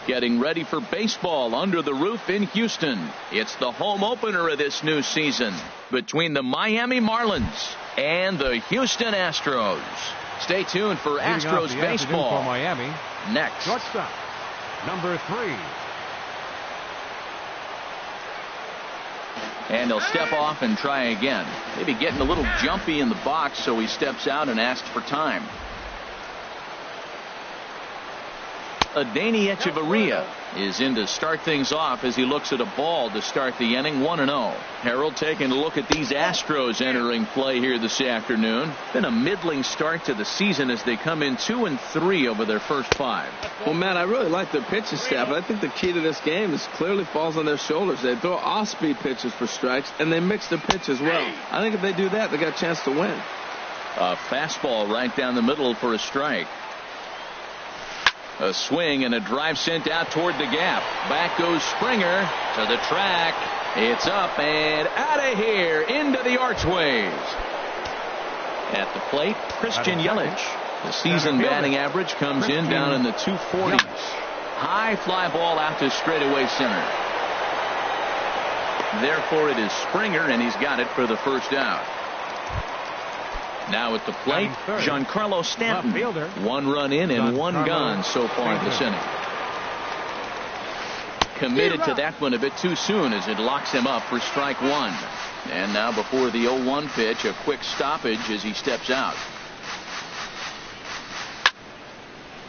getting ready for baseball under the roof in Houston. It's the home opener of this new season between the Miami Marlins and the Houston Astros. Stay tuned for Astros baseball. For Miami. Next. Shortstop, number 3. And he'll step off and try again. Maybe getting a little jumpy in the box, so he steps out and asks for time. Adeiny Echeverria is in to start things off as he looks at a ball to start the inning. 1-0. Harold taking a look at these Astros entering play here this afternoon. Been a middling start to the season as they come in 2-3 over their first 5. Well, Matt, I really like their pitching staff, but I think the key to this game is clearly falls on their shoulders. They throw off-speed pitches for strikes, and they mix their pitch as well. I think if they do that, they got a chance to win. A fastball right down the middle for a strike. A swing and a drive sent out toward the gap. Back goes Springer to the track. It's up and out of here into the archways. At the plate, Christian Yelich. The season batting average comes in down in the 240s. High fly ball out to straightaway center. Therefore it is Springer, and he's got it for the first out. Now at the plate, Giancarlo Stanton. 1 run in and 1 gone so far this inning. Committed to that one a bit too soon as it locks him up for strike 1. And now before the 0-1 pitch, a quick stoppage as he steps out.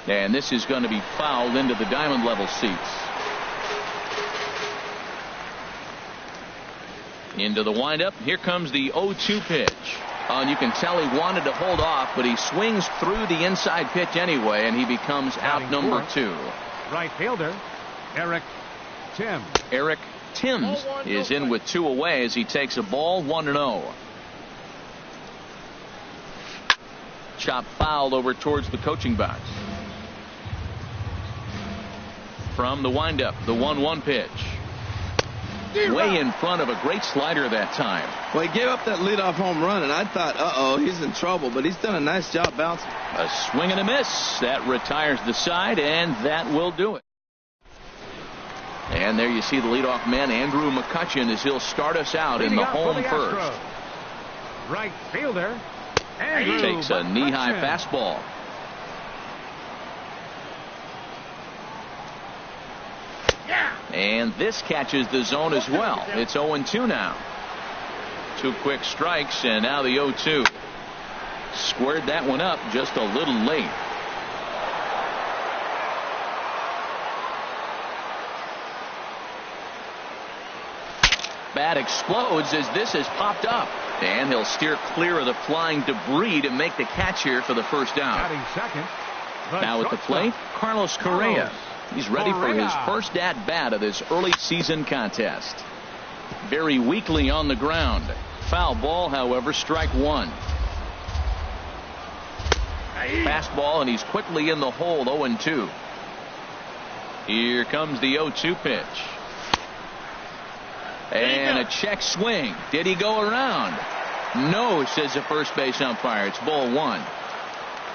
And this is going to be fouled into the diamond level seats. Into the windup. Here comes the 0-2 pitch. And you can tell he wanted to hold off, but he swings through the inside pitch anyway, and he becomes out number 2. Right fielder, Eric Thames. Eric Thames is in with 2 away as he takes a ball. 1-0. Chop fouled over towards the coaching box. From the windup, the 1-1 pitch. Way in front of a great slider that time. Well, he gave up that leadoff home run, and I thought, uh-oh, he's in trouble, but he's done a nice job bouncing. A swing and a miss. That retires the side, and that will do it. And there you see the leadoff man, Andrew McCutchen, as he'll start us out in the home first. Right fielder, Andrew takes a knee-high fastball. And this catches the zone as well. It's 0-2 now. 2 quick strikes, and now the 0-2. Squared that one up just a little late. Bat explodes as this has popped up. And he'll steer clear of the flying debris to make the catch here for the first out. Now at the plate, Carlos Correa. He's ready for his first at-bat of this early season contest. Very weakly on the ground. Foul ball, however, strike 1. Fastball, and he's quickly in the hole. 0-2. Here comes the 0-2 pitch. And a check swing. Did he go around? No, says the first base umpire. It's ball 1.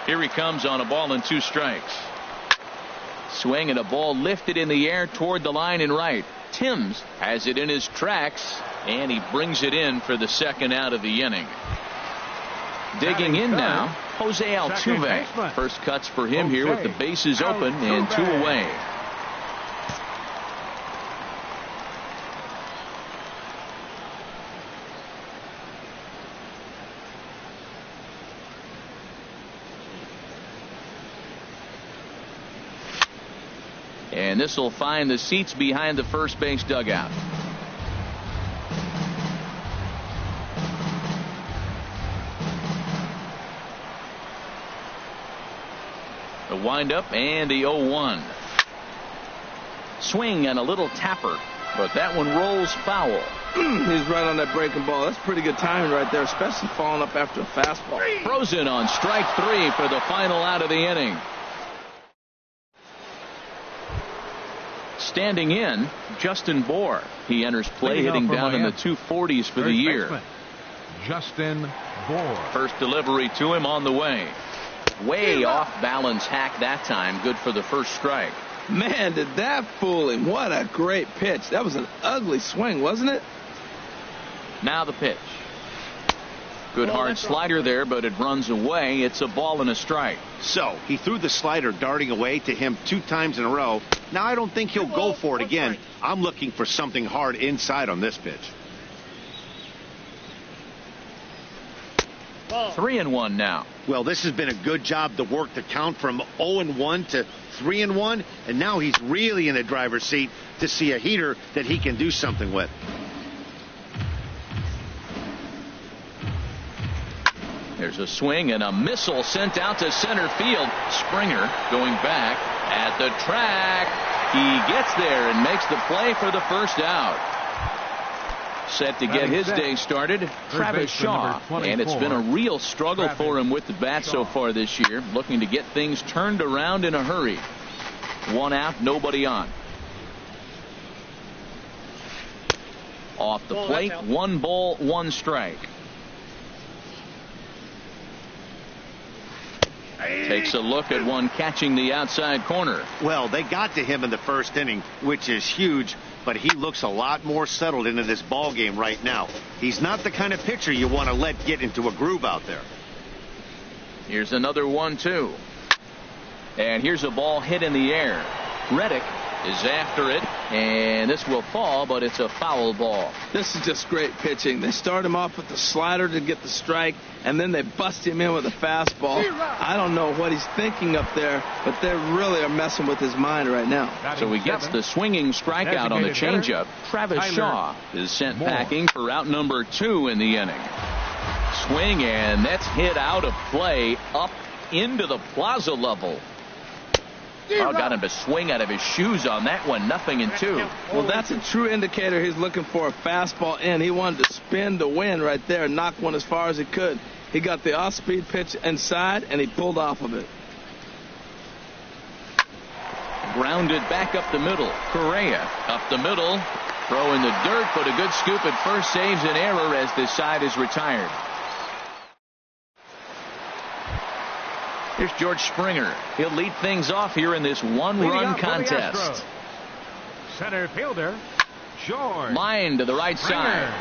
Here he comes on a ball and 2 strikes. Swing and a ball lifted in the air toward the line and right. Thames has it in his tracks, and he brings it in for the second out of the inning. Digging in now, Jose Altuve. First cuts for him here with the bases open and 2 away. And this will find the seats behind the first base dugout. The windup and the 0-1. Swing and a little tapper, but that one rolls foul. He's right on that breaking ball. That's pretty good timing right there, especially falling up after a fastball. Frozen on strike 3 for the final out of the inning. Standing in, Justin Bour. He enters play hitting down in the 240s for the year. Justin Bour. First delivery to him on the way. Way off balance hack that time. Good for the first strike. Man, did that fool him. What a great pitch. That was an ugly swing, wasn't it? Now the pitch. Good hard slider there, but it runs away. It's a ball and a strike. So he threw the slider darting away to him 2 times in a row. Now I don't think he'll go for it again. I'm looking for something hard inside on this pitch. 3-1 now. Well, this has been a good job to work the count from 0-1 to 3-1, and now he's really in the driver's seat to see a heater that he can do something with. There's a swing and a missile sent out to center field. Springer going back at the track. He gets there and makes the play for the first out. Set to get his day started, Travis Shaw. And it's been a real struggle for him with the bat so far this year. Looking to get things turned around in a hurry. 1 out, nobody on. Off the plate, 1 ball, 1 strike. Takes a look at one catching the outside corner. Well, they got to him in the first inning, which is huge, but he looks a lot more settled into this ball game right now. He's not the kind of pitcher you want to let get into a groove out there. Here's another 1-2. And here's a ball hit in the air. Reddick is after it, and this will fall, but it's a foul ball. This is just great pitching. They start him off with the slider to get the strike, and then they bust him in with a fastball. I don't know what he's thinking up there, but they really are messing with his mind right now. So he gets the swinging strikeout on the changeup. Travis Shaw is sent packing for out number 2 in the inning. Swing, and that's hit out of play up into the plaza level. Oh, got him to swing out of his shoes on that one. 0-2. Well, that's a true indicator he's looking for a fastball in. He wanted to spin the wind right there and knock one as far as he could. He got the off-speed pitch inside, and he pulled off of it. Grounded back up the middle. Correa up the middle. Throw in the dirt, but a good scoop at first saves an error as this side is retired. Here's George Springer. He'll lead things off here in this one-run contest. Center fielder, George. Line to the right side.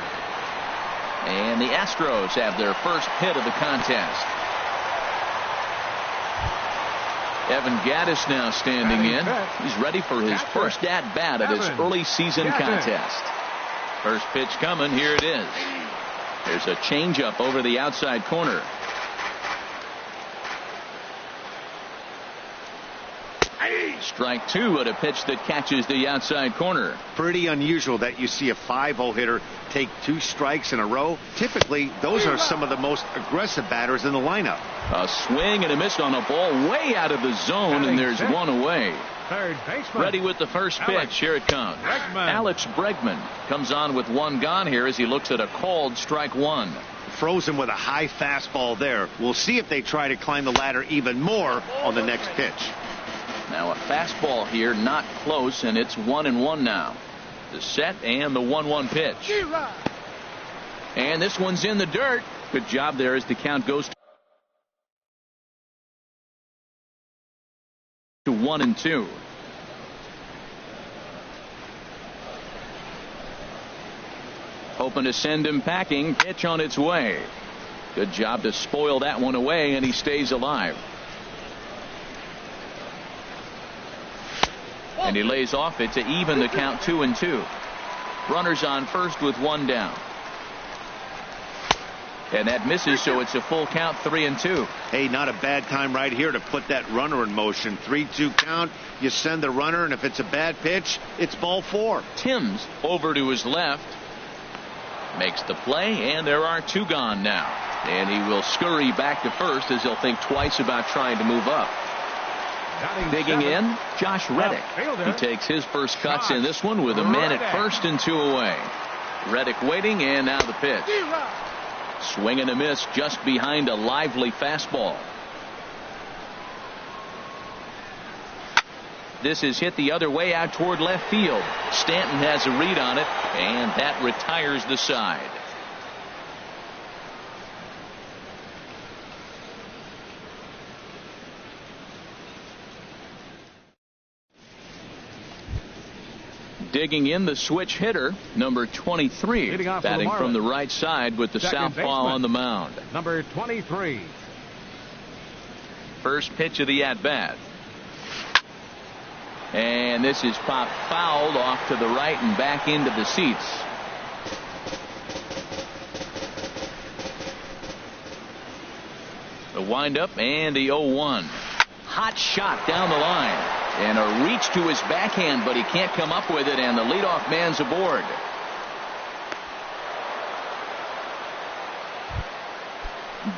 And the Astros have their first hit of the contest. Evan Gattis now standing in. He's ready for his first at-bat of this early season contest. First pitch coming. Here it is. There's a changeup over the outside corner. Strike 2 at a pitch that catches the outside corner. Pretty unusual that you see a 5-0 hitter take 2 strikes in a row. Typically, those are some of the most aggressive batters in the lineup. A swing and a miss on a ball way out of the zone, and there's one away. Third baseman. Ready with the first pitch. Here it comes. Alex Bregman comes on with 1 gone here as he looks at a called strike 1. Froze him with a high fastball there. We'll see if they try to climb the ladder even more on the next pitch. Now a fastball here, not close, and it's 1-1 now. The set and the 1-1 pitch. And this one's in the dirt. Good job there as the count goes to 1-2. Hoping to send him packing. Pitch on its way. Good job to spoil that one away, and he stays alive. And he lays off it to even the count 2-2. Runners on first with 1 down. And that misses, so it's a full count, 3-2. Hey, not a bad time right here to put that runner in motion. 3-2 count. You send the runner, and if it's a bad pitch, it's ball 4. Timms over to his left. Makes the play, and there are 2 gone now. And he will scurry back to first as he'll think twice about trying to move up. Digging in, Josh Reddick. He takes his first cuts in this one with a man at first and 2 away. Reddick waiting, and now the pitch. Swing and a miss just behind a lively fastball. This is hit the other way out toward left field. Stanton has a read on it, and that retires the side. Digging in the switch hitter, number 23, batting from the right side with the southpaw on the mound. Number 23. First pitch of the at-bat. And this is popped fouled off to the right and back into the seats. The windup and the 0-1. Hot shot down the line. And a reach to his backhand, but he can't come up with it, and the leadoff man's aboard.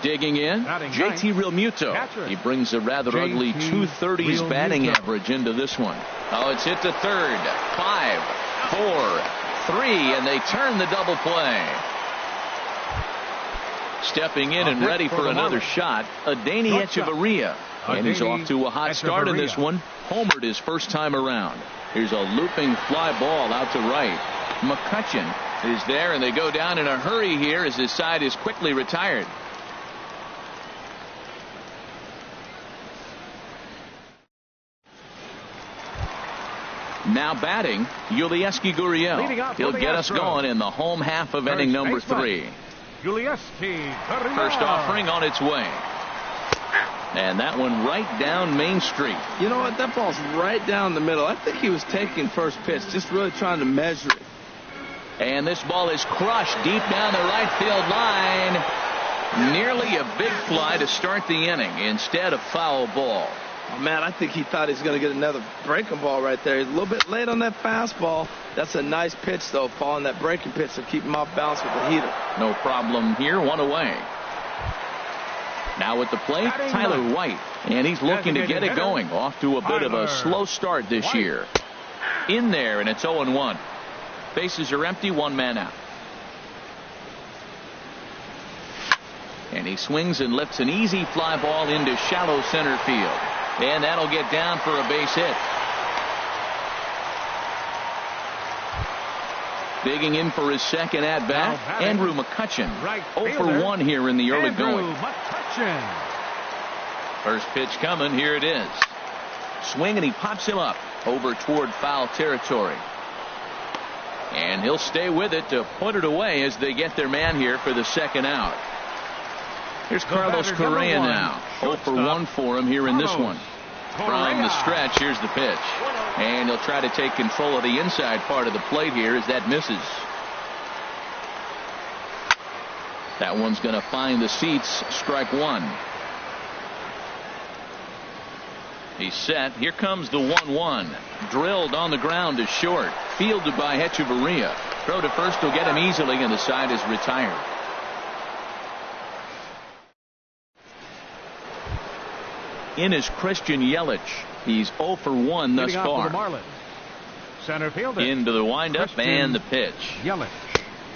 Digging in, JT Realmuto. He brings a rather ugly 230s batting average into this one. Oh, it's hit to third. 5, 4, 3, and they turn the double play. Stepping in and ready for another shot, Adeiny Echeverria. And he's off to a hot start in this one. Homered his first time around. Here's a looping fly ball out to right. McCutchen is there, and they go down in a hurry here as his side is quickly retired. Now batting, Yulieski Gurriel. He'll get us going in the home half of inning number 3. Yulieski Gurriel. First offering on its way. And that one right down Main Street. You know what? That ball's right down the middle. I think he was taking first pitch, just really trying to measure it. And this ball is crushed deep down the right field line. Nearly a big fly to start the inning instead of foul ball. Oh, man, I think he thought he was going to get another breaking ball right there. He's a little bit late on that fastball. That's a nice pitch, though, following that breaking pitch to keep him off balance with the heater. No problem here. One away. Now with the plate, Tyler White. And he's looking to get it going. Off to a bit of a slow start this year. In there, and it's 0-1. Bases are empty, one man out. And he swings and lifts an easy fly ball into shallow center field. And that'll get down for a base hit. Digging in for his second at-bat, Andrew McCutchen. 0 for 1 here in the early going. First pitch coming. Here it is. Swing, and he pops him up over toward foul territory. And he'll stay with it to put it away as they get their man here for the second out. Here's Carlos Correa now. 0 for 1 for him here in this one. From the stretch, here's the pitch. And he'll try to take control of the inside part of the plate here as that misses. That one's going to find the seats. Strike one. He's set. Here comes the 1-1. Drilled on the ground to short. Fielded by Echeverria. Throw to first will get him easily, and the side is retired. In is Christian Yelich. He's 0 for 1 thus far. Center fielder. Into the windup and the pitch. Yelich.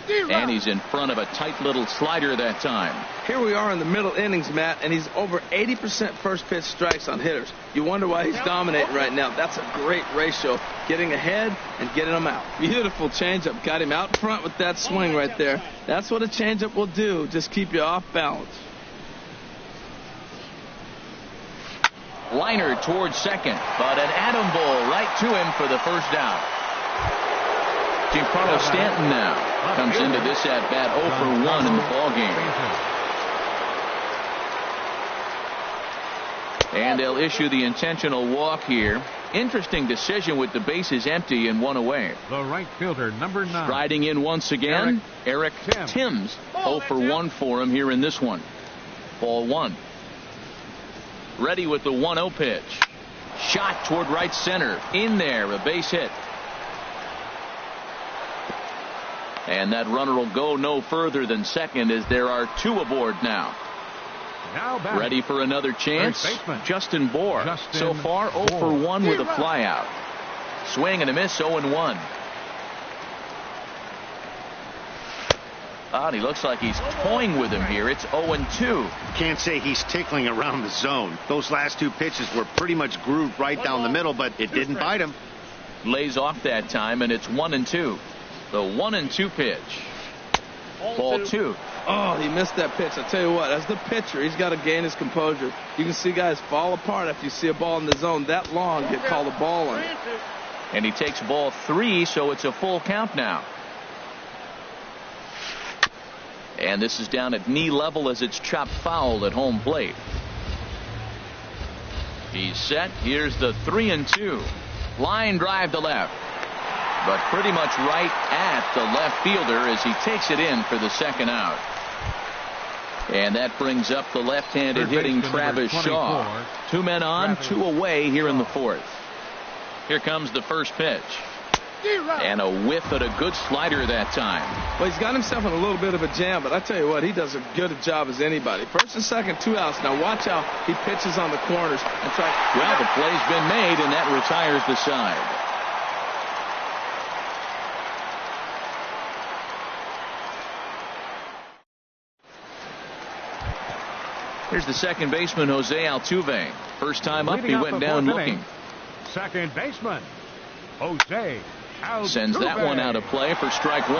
And he's in front of a tight little slider that time. Here we are in the middle innings, Matt, and he's over 80% first pitch strikes on hitters. You wonder why he's dominating right now. That's a great ratio. Getting ahead and getting them out. Beautiful changeup. Got him out front with that swing right there. That's what a changeup will do. Just keep you off balance. Liner towards second, but an atom ball right to him for the first out. Giancarlo Stanton now comes into this at bat 0 for 1 in the ball game. And they'll issue the intentional walk here. Interesting decision with the bases empty and one away. The right fielder, number 9. Striding in once again, Eric Timms. 0 for 1 for him here in this one. Ball 1. Ready with the 1-0 pitch. Shot toward right center. In there, a base hit. And that runner will go no further than second as there are 2 aboard now. Ready for another chance. Justin Bour. So far 0 for 1 with a flyout. Swing and a miss. 0-1. And he looks like he's toying with him here. It's 0-2. Can't say he's tickling around the zone. Those last 2 pitches were pretty much grooved right down the middle, but it didn't bite him. Lays off that time, and it's 1-2. The 1-2 pitch. Ball 2. Oh, he missed that pitch. I tell you what, as the pitcher, he's got to gain his composure. You can see guys fall apart after you see a ball in the zone that long get called a ball on it. And he takes ball 3, so it's a full count now. And this is down at knee level as it's chopped foul at home plate. He's set. Here's the 3-2. Line drive to left. But pretty much right at the left fielder as he takes it in for the second out. And that brings up the left-handed hitting Travis Shaw. 2 men on, 2 away here in the fourth. Here comes the first pitch. And a whiff at a good slider that time. Well, he's got himself in a little bit of a jam, but I tell you what, he does as good a job as anybody. First and second, 2 outs. Now watch how he pitches on the corners and try. Well, the play's been made, and that retires the side. Here's the second baseman, Jose Altuve. First time up, he went down looking. Second baseman, Jose Altuve. Sends that one out of play for strike 1.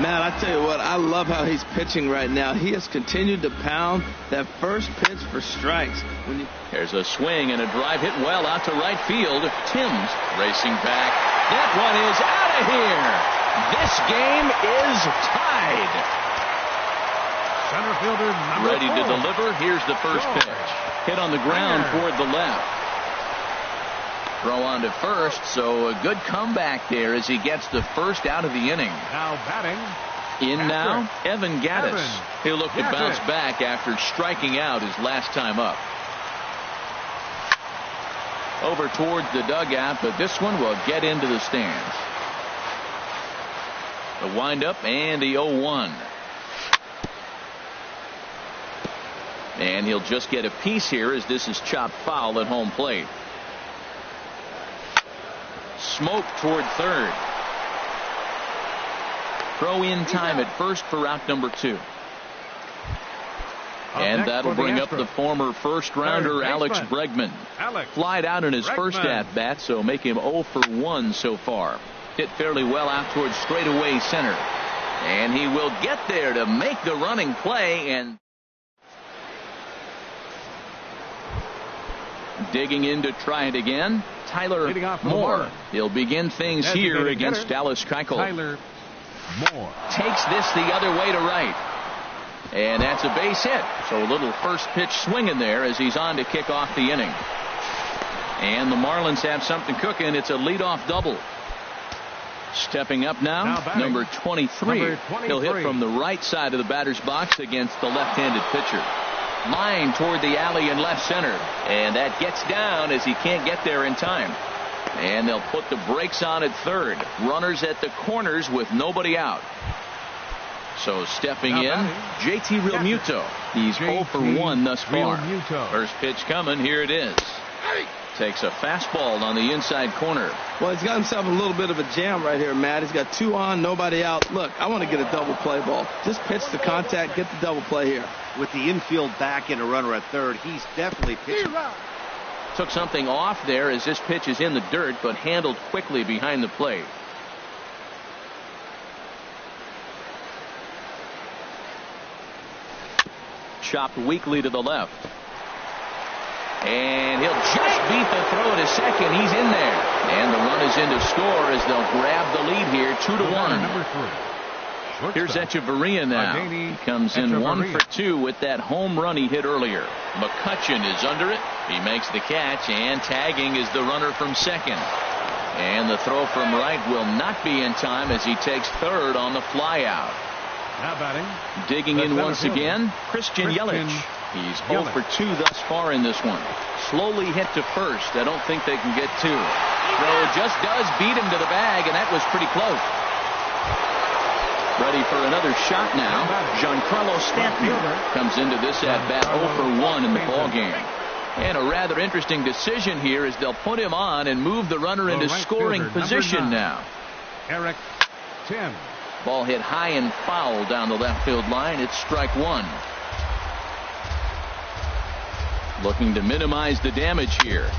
Man, I tell you what, I love how he's pitching right now. He has continued to pound that first pitch for strikes. There's a swing and a drive hit well out to right field. Timms racing back. That one is out of here. This game is tied. Center fielder number Ready 4. to deliver. Here's the first pitch. Hit on the ground toward the left. Throw on to first, so a good comeback there as he gets the first out of the inning. Now batting. In now, Evan Gattis. He'll look to bounce back after striking out his last time up. Over towards the dugout, but this one will get into the stands. The windup and the 0-1. And he'll just get a piece here as this is chopped foul at home plate. Smoke toward third. Throw in time at first for out number 2. And that'll bring up the former first rounder Alex Bregman. Flied out in his first at bat, so make him 0 for 1 so far. Hit fairly well out towards straightaway center. And he will get there to make the running play. And digging in to try it again, Tyler Moore. He'll begin things here against Dallas Keuchel. Tyler Moore takes this the other way to right. And that's a base hit. So a little first pitch swing in there as he's on to kick off the inning. And the Marlins have something cooking. It's a leadoff double. Stepping up now number 23. He'll hit from the right side of the batter's box against the left-handed pitcher. Line toward the alley in left center. And that gets down as he can't get there in time. And they'll put the brakes on at third. Runners at the corners with nobody out. So stepping in, JT Realmuto. He's 0 for 1 thus far. First pitch coming. Here it is. Takes a fastball on the inside corner. Well, he's got himself a little bit of a jam right here, Matt. He's got 2 on, nobody out. Look, I want to get a double play ball. Just pitch the contact, get the double play here. With the infield back and a runner at third, he's definitely pitching. Took something off there as this pitch is in the dirt, but handled quickly behind the plate. Chopped weakly to the left. And he'll just beat the throw to second. He's in there. And the run is in to score as they'll grab the lead here 2-1. Number 3. Here's Echeverria now. He comes in 1 for 2 with that home run he hit earlier. McCutchen is under it. He makes the catch, and tagging is the runner from second. And the throw from right will not be in time as he takes third on the fly out. Now batting. Digging in once again, Christian Yelich. He's 0 for 2 thus far in this one. Slowly hit to first. I don't think they can get 2. Throw just does beat him to the bag, and that was pretty close. Ready for another shot now. Giancarlo Stanton comes into this at bat 0 for 1 in the ball game. And a rather interesting decision here as they'll put him on and move the runner into scoring position now. Eric Tim. Ball hit high and foul down the left field line. It's strike 1. Looking to minimize the damage here.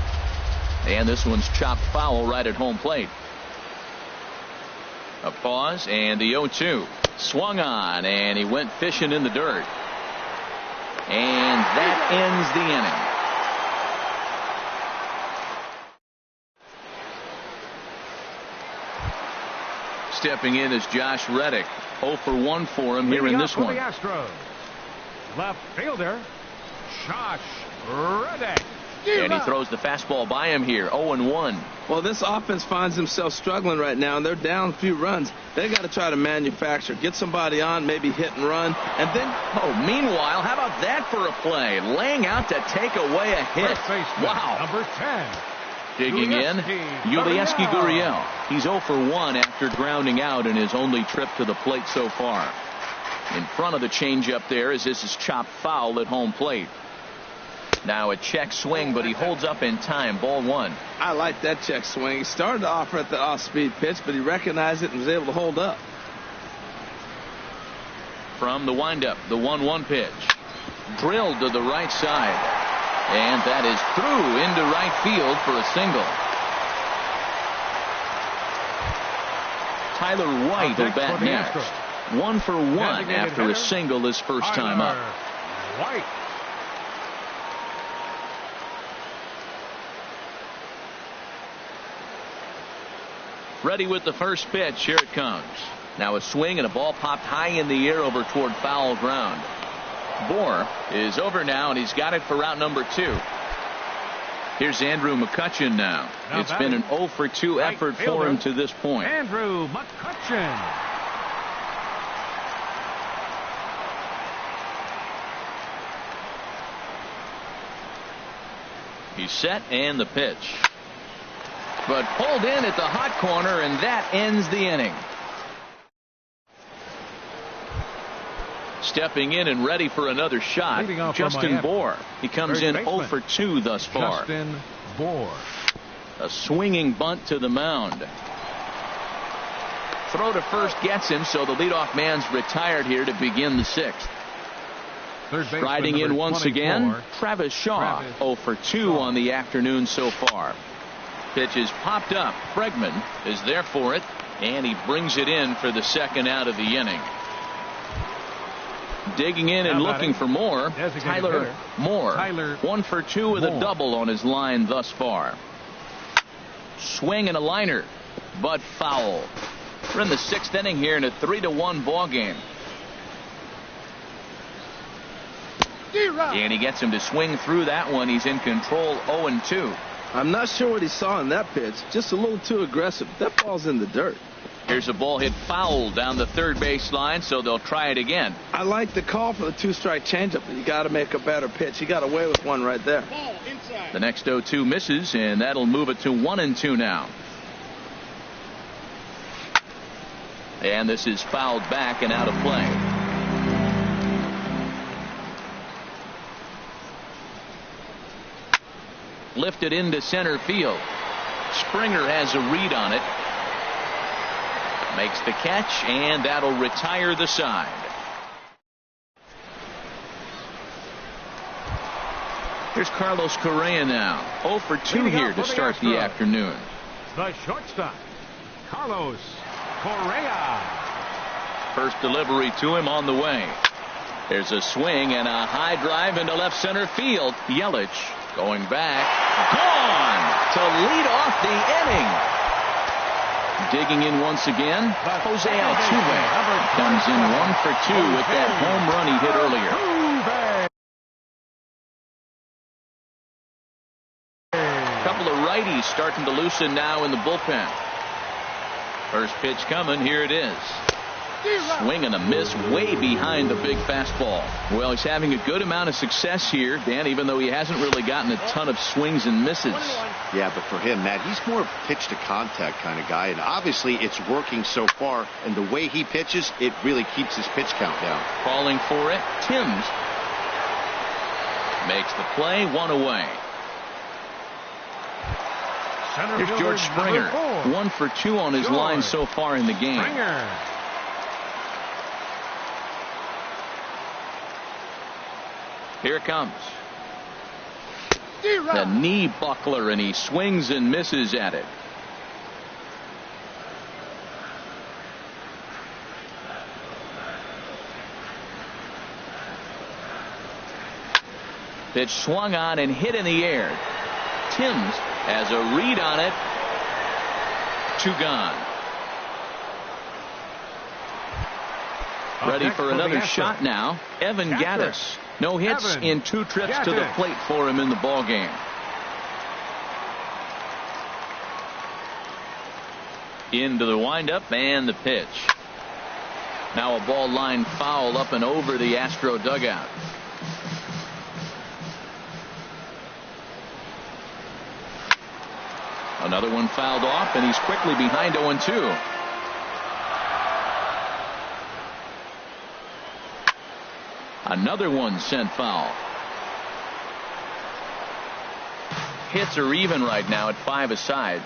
And this one's chopped foul right at home plate. A pause and the 0-2. Swung on and he went fishing in the dirt. And that ends the inning. Stepping in is Josh Reddick. 0 for 1 for him here in this one. The Astros, left fielder, Josh Reddick. And he throws the fastball by him here. 0-1. Well, this offense finds themselves struggling right now, and they're down a few runs. They got to try to manufacture, get somebody on, maybe hit and run, and then. Oh, meanwhile, how about that for a play? Laying out to take away a hit. Wow. Number 10. Digging in, Yulieski Gurriel. He's 0 for 1 after grounding out in his only trip to the plate so far. In front of the changeup there as this is chopped foul at home plate. Now a check swing, but he holds up in time. Ball 1. I like that check swing. He started to offer at the off-speed pitch, but he recognized it and was able to hold up. From the windup, the 1-1 pitch. Drilled to the right side. And that is through into right field for a single. Tyler White will bat next. 1 for 1 after a single his first time up. White. Ready with the first pitch. Here it comes. Now a swing and a ball popped high in the air over toward foul ground. Bohr is over now, and he's got it for route number 2. Here's Andrew McCutchen now. It's been an 0 for 2 effort for him to this point. Andrew McCutchen. He's set and the pitch. But pulled in at the hot corner, and that ends the inning. Stepping in and ready for another shot, Justin Bohr. He comes in 0 for 2 thus far. Justin Bohr. A swinging bunt to the mound. Throw to first gets him, so the leadoff man's retired here to begin the 6th. Striding in once again, Travis Shaw. 0 for 2 on the afternoon so far. Pitch is popped up. Bregman is there for it, and he brings it in for the second out of the inning. Digging in and looking for more, Tyler Moore. 1 for 2 with a double on his line thus far. Swing and a liner, but foul. We're in the 6th inning here in a 3-1 ball game. And he gets him to swing through that one. He's in control. 0-2. I'm not sure what he saw in that pitch. Just a little too aggressive. That ball's in the dirt. Here's a ball hit foul down the third base line, so they'll try it again. I like the call for the 2-strike changeup, but you got to make a better pitch. He got away with one right there. The next 0-2 misses, and that'll move it to 1-2 now. And this is fouled back and out of play. Lifted into center field. Springer has a read on it. Makes the catch, and that'll retire the side. Here's Carlos Correa now. 0 for 2 here to start the afternoon. The shortstop, Carlos Correa. First delivery to him on the way. There's a swing and a high drive into left center field. Yelich going back. Gone to lead off the inning. Digging in once again, Jose Altuve comes in 1 for 2 with that home run he hit earlier. A couple of righties starting to loosen now in the bullpen. First pitch coming, here it is. Swing and a miss way behind the big fastball. Well, he's having a good amount of success here, Dan, even though he hasn't really gotten a ton of swings and misses. Yeah, but for him, Matt, he's more pitch to contact kind of guy, and obviously it's working so far, and the way he pitches, it really keeps his pitch count down. Calling for it, Timms makes the play, 1 away. Here's George Springer, 1 for 2 on his line so far in the game. Here it comes. The knee buckler, and he swings and misses at it. Pitch swung on and hit in the air. Timms has a read on it. 2 gone. Ready next for the another answer. shot now. Evan Catcher. Gaddis. No hits Evan in 2 trips to the Gaddis. plate for him in the ball game. Into the windup and the pitch. Now a ball line foul up and over the Astro dugout. Another one fouled off, and he's quickly behind 0-2. Another one sent foul. Hits are even right now at 5 aside.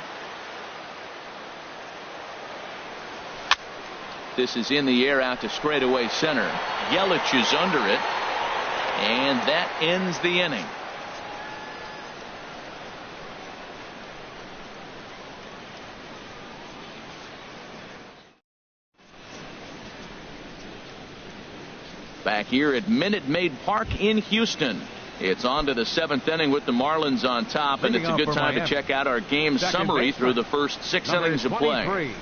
This is in the air out to straightaway center. Yelich is under it, and that ends the inning. Back here at Minute Maid Park in Houston. It's on to the 7th inning with the Marlins on top, and it's a good time to check out our game summary through the first 6 innings of play.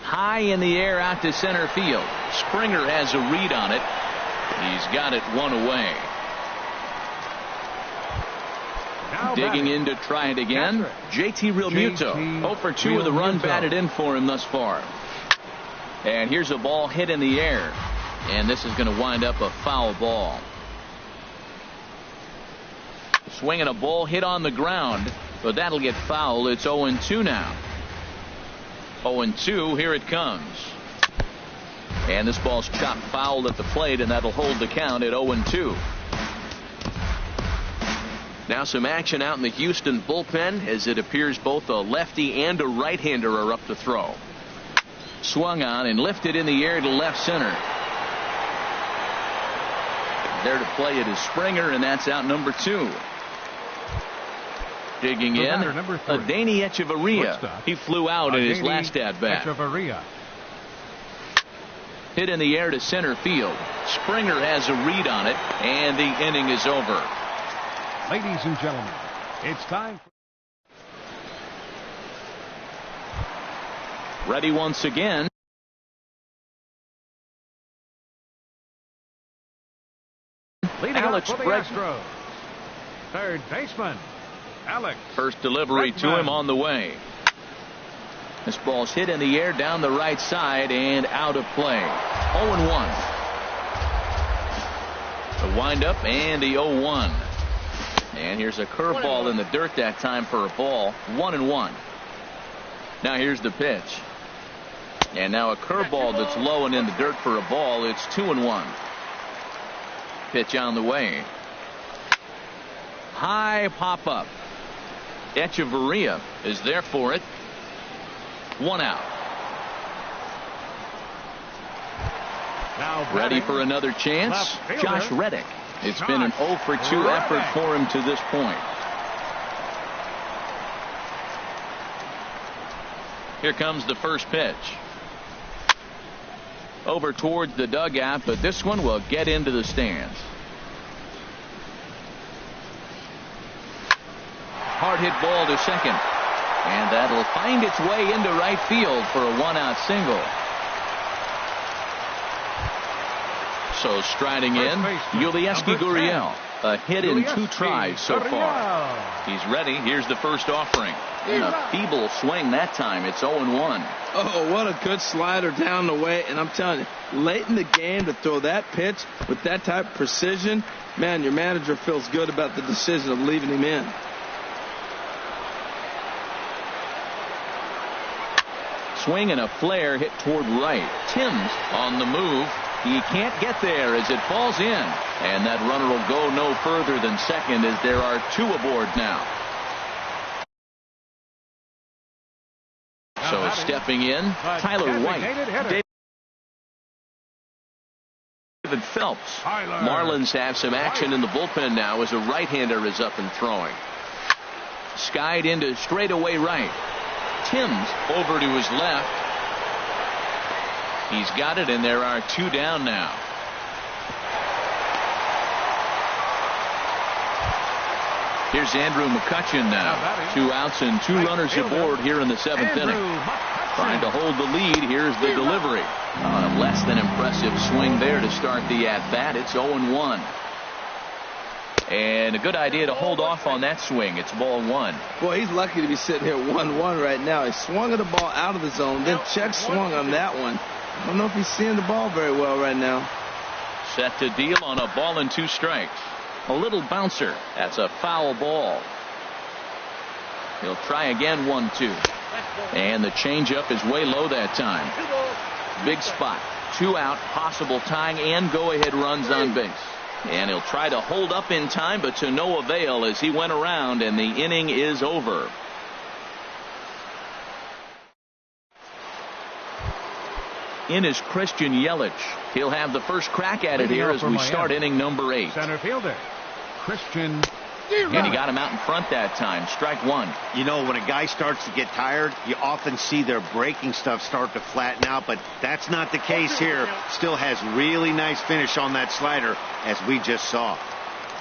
High in the air out to center field. Springer has a read on it. He's got it 1 away. Digging in to try it again. JT Realmuto. 0 for 2 with a run batted in for him thus far. And here's a ball hit in the air. And this is going to wind up a foul ball. Swinging a ball hit on the ground, but that'll get foul. It's 0-2 now. 0-2, here it comes. And this ball's chopped foul at the plate, and that'll hold the count at 0-2. Now some action out in the Houston bullpen, as it appears both a lefty and a right-hander are up to throw. Swung on and lifted in the air to left center. There to play it is Springer, and that's out number 2. Digging in, Adeiny Echeverria. He flew out in his last at-bat. Hit in the air to center field. Springer has a read on it, and the inning is over. Ladies and gentlemen, it's time. Ready once again. Leading Alex off for the Bregman. Astros. Third baseman, Alex. First delivery to him on the way. This ball's hit in the air down the right side and out of play. 0-1. The windup and the 0-1. And here's a curveball in the dirt that time for a ball. 1-1. Now here's the pitch. And now a curveball that's low and in the dirt for a ball. It's 2-1. Pitch on the way. High pop up. Echeverria is there for it. 1 out. Now ready for another chance. Josh Reddick. It's been an 0 for 2 effort for him to this point. Here comes the first pitch. Over towards the dugout, but this one will get into the stands. Hard hit ball to second. And that'll find its way into right field for a 1-out single. So striding in, Yulieski Gurriel. A hit in 2 tries so far. He's ready. Here's the first offering. And a feeble swing that time. It's 0-1. Oh, what a good slider down the way. And I'm telling you, late in the game to throw that pitch with that type of precision, man, your manager feels good about the decision of leaving him in. Swing and a flare hit toward right. Timms on the move. He can't get there as it falls in. And that runner will go no further than second as there are 2 aboard now. So stepping in, Tyler White. David Phelps. Marlins have some action in the bullpen now as a right-hander is up and throwing. Skied into straightaway right. Timms over to his left. He's got it, and there are 2 down now. Here's Andrew McCutchen now. 2 outs and 2 runners aboard here in the 7th inning. Trying to hold the lead. Here's the delivery. A less than impressive swing there to start the at-bat. It's 0-1. And a good idea to hold off on that swing. It's ball one. Boy, he's lucky to be sitting here 1-1 right now. He swung at the ball out of the zone, then check swung on that one. I don't know if he's seeing the ball very well right now. Set to deal on a ball and 2 strikes. A little bouncer. That's a foul ball. He'll try again, 1-2. And the changeup is way low that time. Big spot. 2 out, possible tying and go-ahead runs on base. And he'll try to hold up in time, but to no avail as he went around, and the inning is over. In is Christian Yelich. He'll have the first crack at it here as we start inning number 8. Center fielder, Christian. And he got him out in front that time. Strike 1. You know, when a guy starts to get tired, you often see their breaking stuff start to flatten out, but that's not the case here. Still has really nice finish on that slider, as we just saw.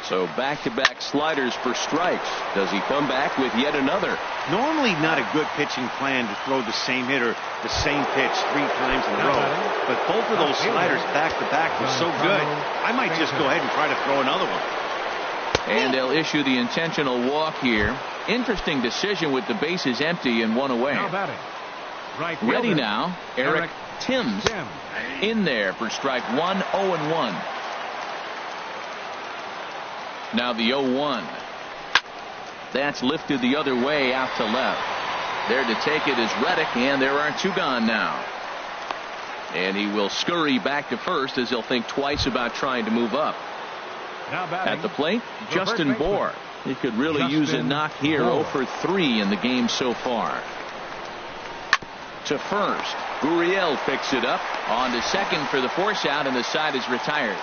So back-to-back sliders for strikes. Does he come back with yet another? Normally not a good pitching plan to throw the same hitter the same pitch 3 times in a row, but both of those sliders back-to-back were so good, I might just go ahead and try to throw another one. And they'll issue the intentional walk here. Interesting decision with the bases empty and 1 away. Now batting. Right fielder, ready now, Eric Timms in there for strike 1, 0-1. Now the 0-1. That's lifted the other way out to left. There to take it is Reddick, and there are 2 gone now. And he will scurry back to first as he'll think twice about trying to move up. At the plate, Justin Bour. He could really use a knock here. 0 for 3 in the game so far. To first, Gurriel picks it up. On to second for the force out, and the side is retired.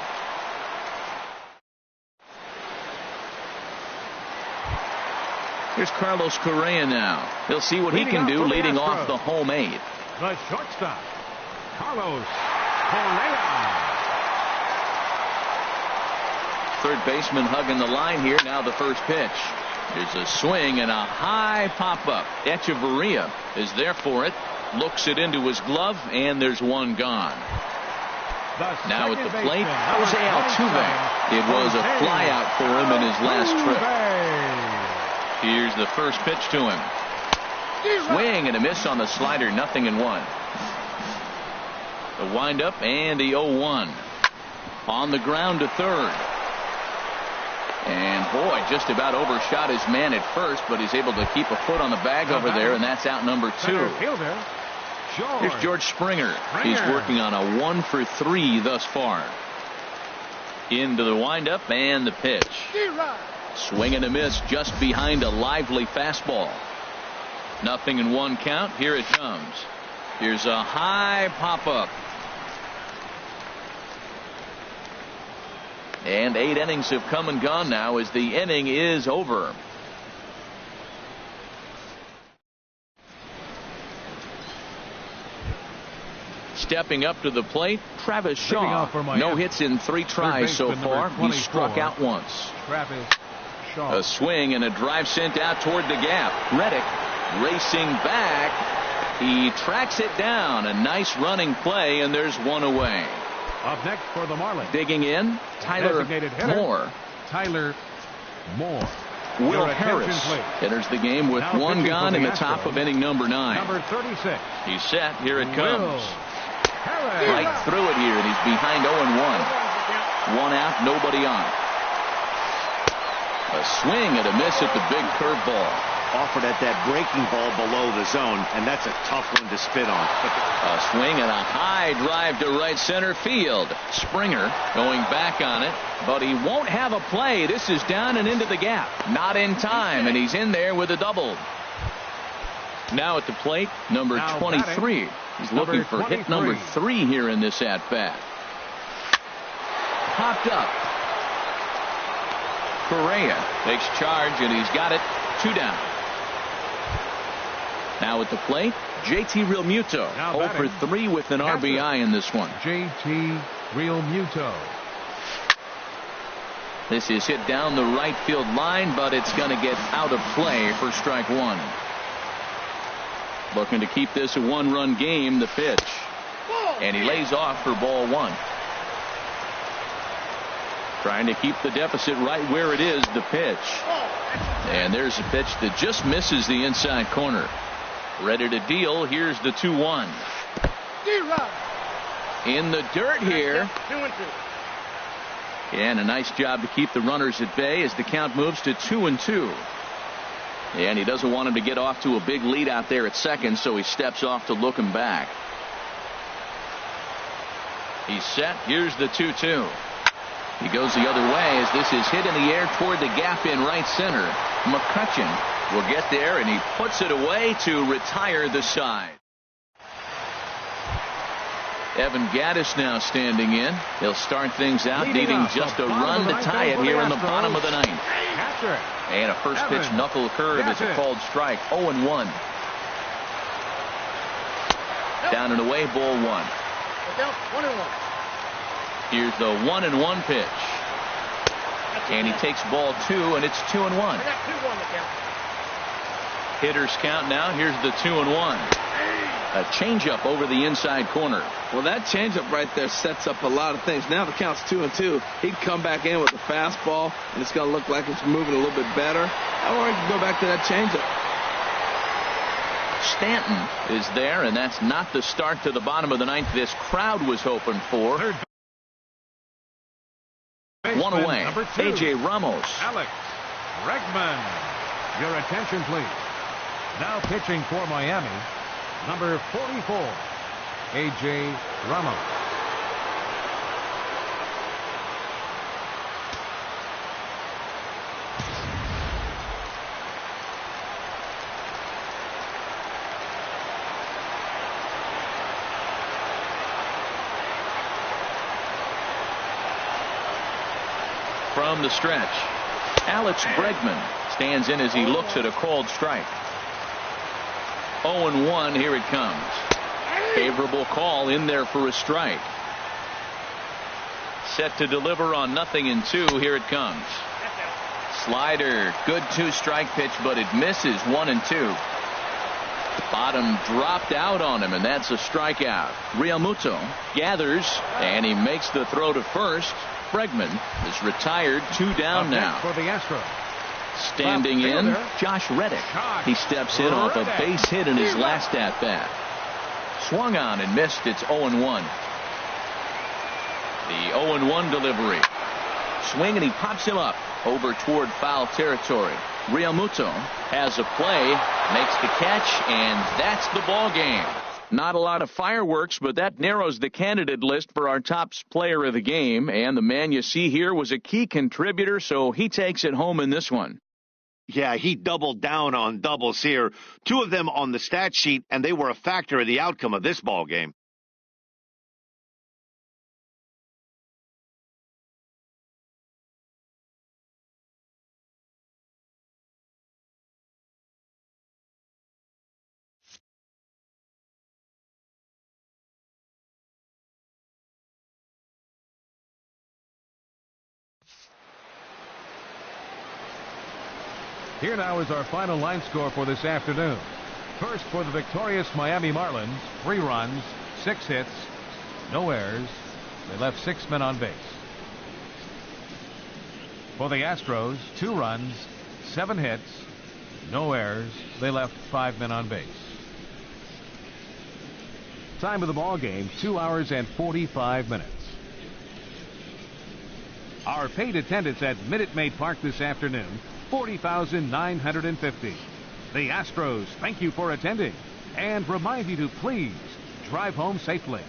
Here's Carlos Correa now. He'll see what he can do leading off the home 8. The shortstop, Carlos Correa. Third baseman hugging the line here. Now the first pitch. There's a swing and a high pop-up. Echeverria is there for it. Looks it into his glove, and there's 1 gone. Now at the plate, Jose Altuve. It was a flyout for him in his last trip. Here's the first pitch to him. Swing and a miss on the slider. 0-1. The windup and the 0-1. On the ground to third. And boy, just about overshot his man at first, but he's able to keep a foot on the bag over there, and that's out number 2. Here's George Springer. He's working on a 1 for 3 thus far. Into the windup and the pitch. Swing and a miss just behind a lively fastball. 0-1 count. Here it comes. Here's a high pop-up. And 8 innings have come and gone now as the inning is over. Stepping up to the plate, Travis Shaw. No hits in 3 tries so far. He struck out once. Travis Shaw. A swing and a drive sent out toward the gap. Reddick racing back. He tracks it down. A nice running play, and there's 1 away. Up next for the Marlins. Digging in, Tyler Moore. Tyler Moore. Will Harris enters the game with 1 gone in the top of inning number 9. Number 36. He's set. Here it comes. Right through it here, and he's behind 0-1. 1 out, nobody on. A swing and a miss at the big curveball. Offered at that breaking ball below the zone, and that's a tough one to spit on. A swing and a high drive to right center field. Springer going back on it, but he won't have a play. This is down and into the gap. Not in time, and he's in there with a double. Now at the plate, number 23. He's looking for hit number 3 here in this at-bat. Popped up. Correa takes charge, and he's got it. 2 down. Now at the plate, JT Realmuto. 0 for 3 with an RBI in this one. JT Realmuto. This is hit down the right field line, but it's going to get out of play for strike 1. Looking to keep this a one-run game. The pitch. And he lays off for ball one. Trying to keep the deficit right where it is. The pitch. And there's a pitch that just misses the inside corner. Ready to deal. Here's the 2-1. In the dirt here. 2-2. And a nice job to keep the runners at bay as the count moves to 2-2. And he doesn't want him to get off to a big lead out there at second, so he steps off to look him back. He's set. Here's the 2-2. He goes the other way as this is hit in the air toward the gap in right center. McCutcheon will get there, and he puts it away to retire the side. Evan Gaddis now standing in. He'll start things out, needing just a run to tie it here in the bottom of the ninth. And a first pitch knuckle curve is a called strike. 0-1. Down and away, ball one. 1-1. Here's the 1-1 pitch. And he takes ball two, and it's 2-1. Hitters count now. Here's the 2-1. A changeup over the inside corner. Well, that changeup right there sets up a lot of things. Now the count's 2-2. He'd come back in with a fastball, and it's going to look like it's moving a little bit better. I want to go back to that changeup. Stanton is there, and that's not the start to the bottom of the ninth this crowd was hoping for. One away. A.J. Ramos. Alex Bregman. Your attention, please. Now pitching for Miami, number 44, A.J. Ramos. From the stretch, Alex Bregman stands in as he looks at a called strike. 0-1, here it comes. Favorable call in there for a strike. Set to deliver on 0-2, here it comes. Slider, good two-strike pitch, but it misses. 1-2. Bottom dropped out on him, and that's a strikeout. Realmuto gathers, and he makes the throw to first. Bregman is retired, 2 down now. For the Astros. Standing in, Josh Reddick. He steps in off a base hit in his last at-bat. Swung on and missed. It's 0-1. The 0-1 delivery. Swing, and he pops him up over toward foul territory. Realmuto has a play, makes the catch, and that's the ball game. Not a lot of fireworks, but that narrows the candidate list for our top player of the game. And the man you see here was a key contributor, so he takes it home in this one. Yeah, he doubled down on doubles here. 2 of them on the stat sheet, and they were a factor in the outcome of this ball game. Here now is our final line score for this afternoon. First, for the victorious Miami Marlins, 3 runs, 6 hits, no errors. They left 6 men on base. For the Astros, 2 runs, 7 hits, no errors. They left 5 men on base. Time of the ball game, 2 hours and 45 minutes. Our paid attendance at Minute Maid Park this afternoon, 40,950. The Astros thank you for attending and remind you to please drive home safely.